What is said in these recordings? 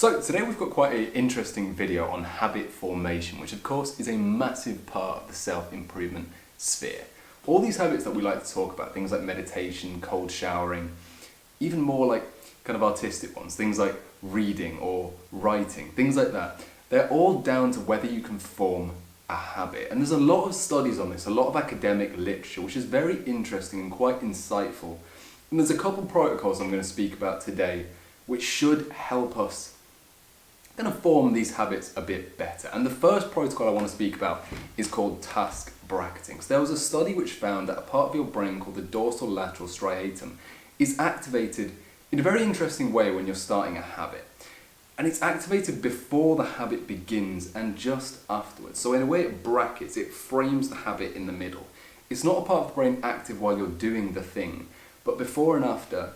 So today we've got quite an interesting video on habit formation, which of course is a massive part of the self-improvement sphere. All these habits that we like to talk about, things like meditation, cold showering, even more like kind of artistic ones, things like reading or writing, things like that, they're all down to whether you can form a habit. And there's a lot of studies on this, a lot of academic literature, which is very interesting and quite insightful. And there's a couple protocols I'm going to speak about today, which should help us kind of form these habits a bit better. And the first protocol I want to speak about is called task bracketing. So there was a study which found that a part of your brain called the dorsolateral striatum is activated in a very interesting way when you're starting a habit. And it's activated before the habit begins and just afterwards. So in a way it brackets, it frames the habit in the middle. It's not a part of the brain active while you're doing the thing, but before and after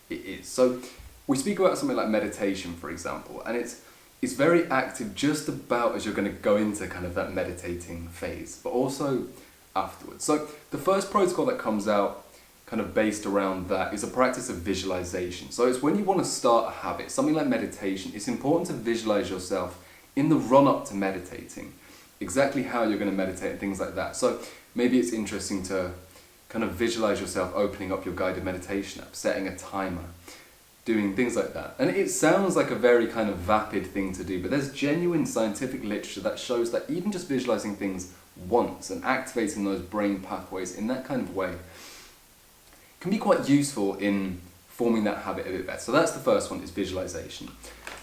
it is. So we speak about something like meditation, for example, and it's very active just about as you're going to go into kind of that meditating phase, but also afterwards. So the first protocol that comes out kind of based around that is a practice of visualization. So it's when you want to start a habit, something like meditation, it's important to visualize yourself in the run-up to meditating, exactly how you're going to meditate and things like that. So maybe it's interesting to kind of visualize yourself opening up your guided meditation app, setting a timer, doing things like that. And it sounds like a very kind of vapid thing to do, but there's genuine scientific literature that shows that even just visualizing things once and activating those brain pathways in that kind of way can be quite useful in forming that habit a bit better. So that's the first one, is visualization.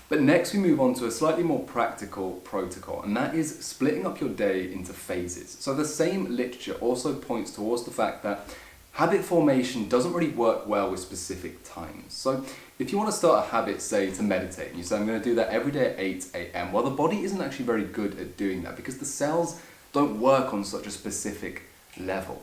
But next we move on to a slightly more practical protocol, and that is splitting up your day into phases. So the same literature also points towards the fact that habit formation doesn't really work well with specific times. So if you want to start a habit, say, to meditate, and you say, I'm going to do that every day at 8 a.m., well, the body isn't actually very good at doing that because the cells don't work on such a specific level.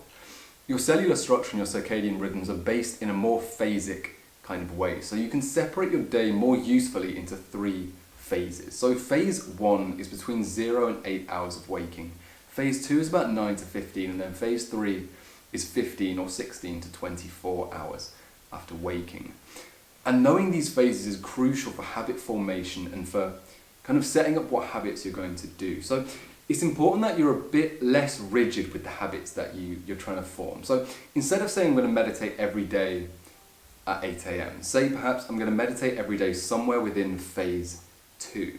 Your cellular structure and your circadian rhythms are based in a more phasic kind of way. So you can separate your day more usefully into 3 phases. So phase 1 is between 0 and 8 hours of waking. Phase 2 is about 9 to 15, and then phase 3 is 15 or 16 to 24 hours after waking. And knowing these phases is crucial for habit formation and for kind of setting up what habits you're going to do. So it's important that you're a bit less rigid with the habits that you're trying to form. So instead of saying I'm going to meditate every day at 8 a.m., say perhaps I'm going to meditate every day somewhere within phase 2.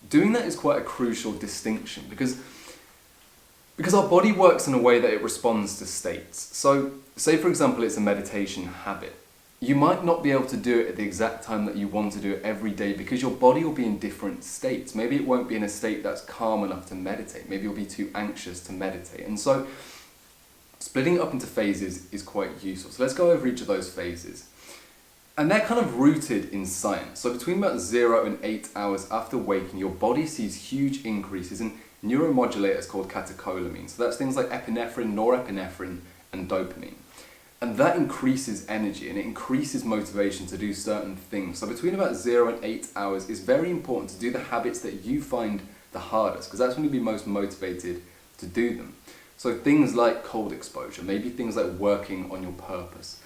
Doing that is quite a crucial distinction because our body works in a way that it responds to states. So say for example it's a meditation habit. You might not be able to do it at the exact time that you want to do it every day because your body will be in different states. Maybe it won't be in a state that's calm enough to meditate. Maybe you'll be too anxious to meditate. And so splitting it up into phases is quite useful. So let's go over each of those phases. And they're kind of rooted in science. So between about 0 and 8 hours after waking, your body sees huge increases in neuromodulators called catecholamines. So that's things like epinephrine, norepinephrine, and dopamine. And that increases energy and it increases motivation to do certain things. So between about 0 and 8 hours is very important to do the habits that you find the hardest, because that's when you'll be most motivated to do them. So things like cold exposure, maybe things like working on your purpose.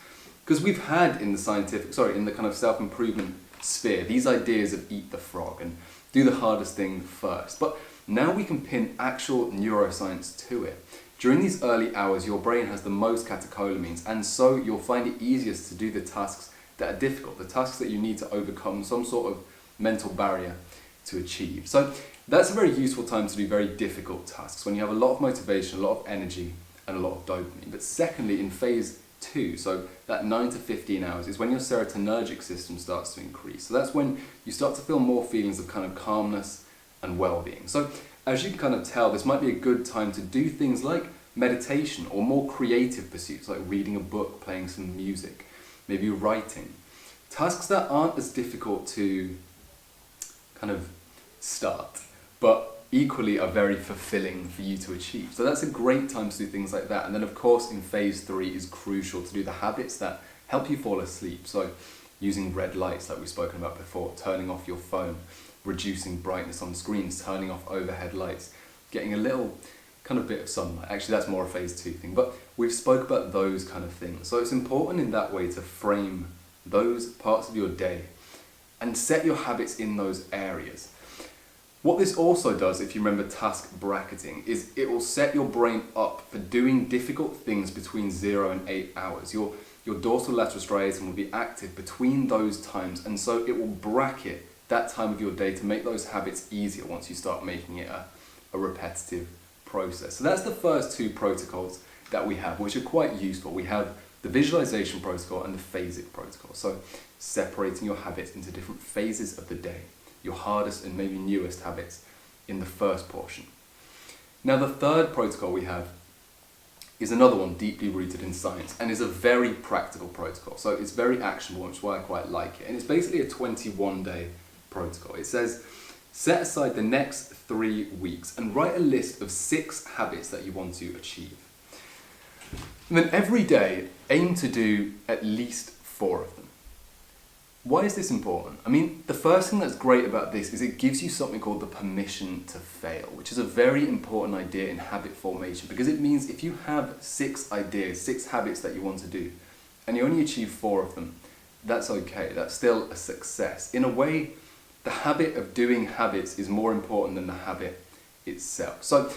Because we've had in the kind of self-improvement sphere, these ideas of eat the frog and do the hardest thing first. But now we can pin actual neuroscience to it. During these early hours, your brain has the most catecholamines, and so you'll find it easiest to do the tasks that are difficult, the tasks that you need to overcome some sort of mental barrier to achieve. So that's a very useful time to do very difficult tasks, when you have a lot of motivation, a lot of energy, and a lot of dopamine. But secondly, in phase 2, so that 9 to 15 hours, is when your serotonergic system starts to increase. So that's when you start to feel more feelings of kind of calmness and well-being. So as you can kind of tell, this might be a good time to do things like meditation or more creative pursuits like reading a book, playing some music, maybe writing. Tasks that aren't as difficult to kind of start, but equally are very fulfilling for you to achieve. So that's a great time to do things like that. And then of course in phase 3 is crucial to do the habits that help you fall asleep. So using red lights like we've spoken about before, turning off your phone, reducing brightness on screens, turning off overhead lights, getting a little kind of bit of sunlight. Actually, that's more a phase 2 thing, but we've spoke about those kind of things. So it's important in that way to frame those parts of your day and set your habits in those areas. What this also does, if you remember task bracketing, is it will set your brain up for doing difficult things between 0 and 8 hours. Your dorsolateral striatum will be active between those times, and so it will bracket that time of your day to make those habits easier once you start making it a repetitive process. So that's the first two protocols that we have, which are quite useful. We have the visualization protocol and the phasic protocol. So separating your habits into different phases of the day, your hardest and maybe newest habits in the first portion. Now the third protocol we have is another one deeply rooted in science and is a very practical protocol. So it's very actionable, which is why I quite like it. And it's basically a 21-day protocol. It says, set aside the next 3 weeks and write a list of 6 habits that you want to achieve. And then every day, aim to do at least 4 of them. Why is this important? I mean, the first thing that's great about this is it gives you something called the permission to fail, which is a very important idea in habit formation, because it means if you have 6 ideas, 6 habits that you want to do, and you only achieve 4 of them, that's okay. That's still a success. In a way, the habit of doing habits is more important than the habit itself. So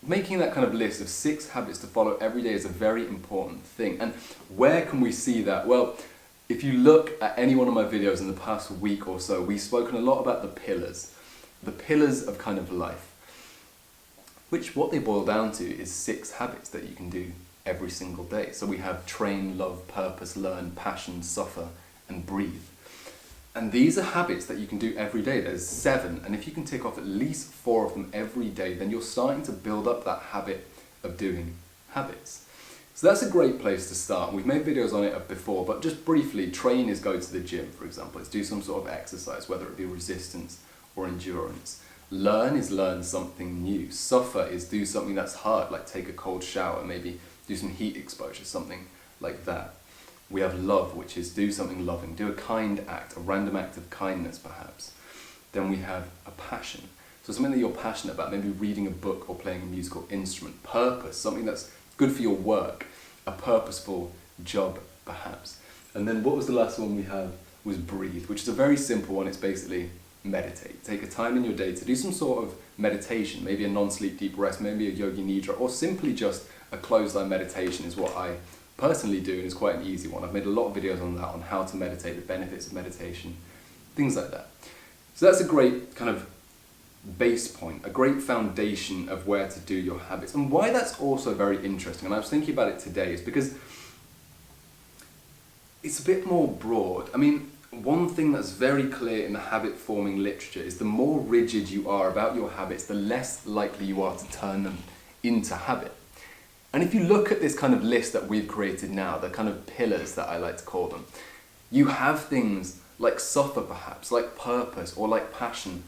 making that kind of list of 6 habits to follow every day is a very important thing. And where can we see that? Well, if you look at any one of my videos in the past week or so, we've spoken a lot about the pillars of kind of life, which what they boil down to is 6 habits that you can do every single day. So we have train, love, purpose, learn, passion, suffer, and breathe. And these are habits that you can do every day. There's 7, and if you can tick off at least 4 of them every day, then you're starting to build up that habit of doing habits. So that's a great place to start. We've made videos on it before, but just briefly, train is go to the gym, for example. It's do some sort of exercise, whether it be resistance or endurance. Learn is learn something new. Suffer is do something that's hard, like take a cold shower, maybe do some heat exposure, something like that. We have love, which is do something loving, do a kind act, a random act of kindness perhaps. Then we have a passion. So something that you're passionate about, maybe reading a book or playing a musical instrument. Purpose, something that's good for your work, a purposeful job perhaps. And then what was the last one we had was breathe, which is a very simple one. It's basically meditate. Take a time in your day to do some sort of meditation, maybe a non-sleep deep rest, maybe a yogi nidra, or simply just a closed eye meditation is what I personally do, and it's quite an easy one. I've made a lot of videos on that, on how to meditate, the benefits of meditation, things like that. So that's a great kind of base point, a great foundation of where to do your habits. And why that's also very interesting, and I was thinking about it today, is because it's a bit more broad. I mean, one thing that's very clear in the habit forming literature is the more rigid you are about your habits, the less likely you are to turn them into habit. And if you look at this kind of list that we've created now, the kind of pillars that I like to call them, you have things like suffer perhaps, like purpose, or like passion,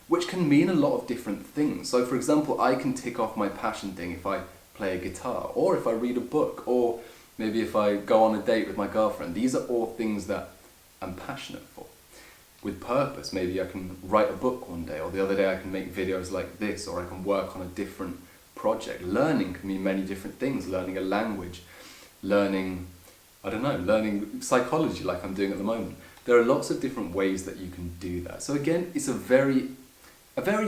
which can mean a lot of different things. So for example, I can tick off my passion thing if I play a guitar, or if I read a book, or maybe if I go on a date with my girlfriend. These are all things that I'm passionate for. With purpose, maybe I can write a book one day, or the other day I can make videos like this, or I can work on a different project. Learning can mean many different things. Learning a language, learning psychology like I'm doing at the moment. There are lots of different ways that you can do that. So again, it's a very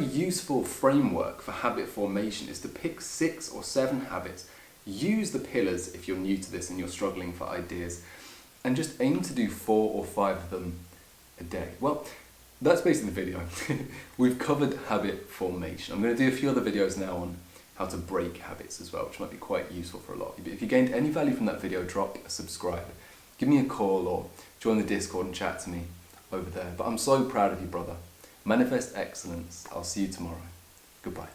useful framework for habit formation is to pick 6 or 7 habits, use the pillars if you're new to this and you're struggling for ideas, and just aim to do 4 or 5 of them a day. Well, that's basically the video. We've covered habit formation. I'm going to do a few other videos now on how to break habits as well, which might be quite useful for a lot of you. But if you gained any value from that video, drop a subscribe, give me a call, or join the Discord and chat to me over there. But I'm so proud of you, brother. Manifest excellence. I'll see you tomorrow. Goodbye.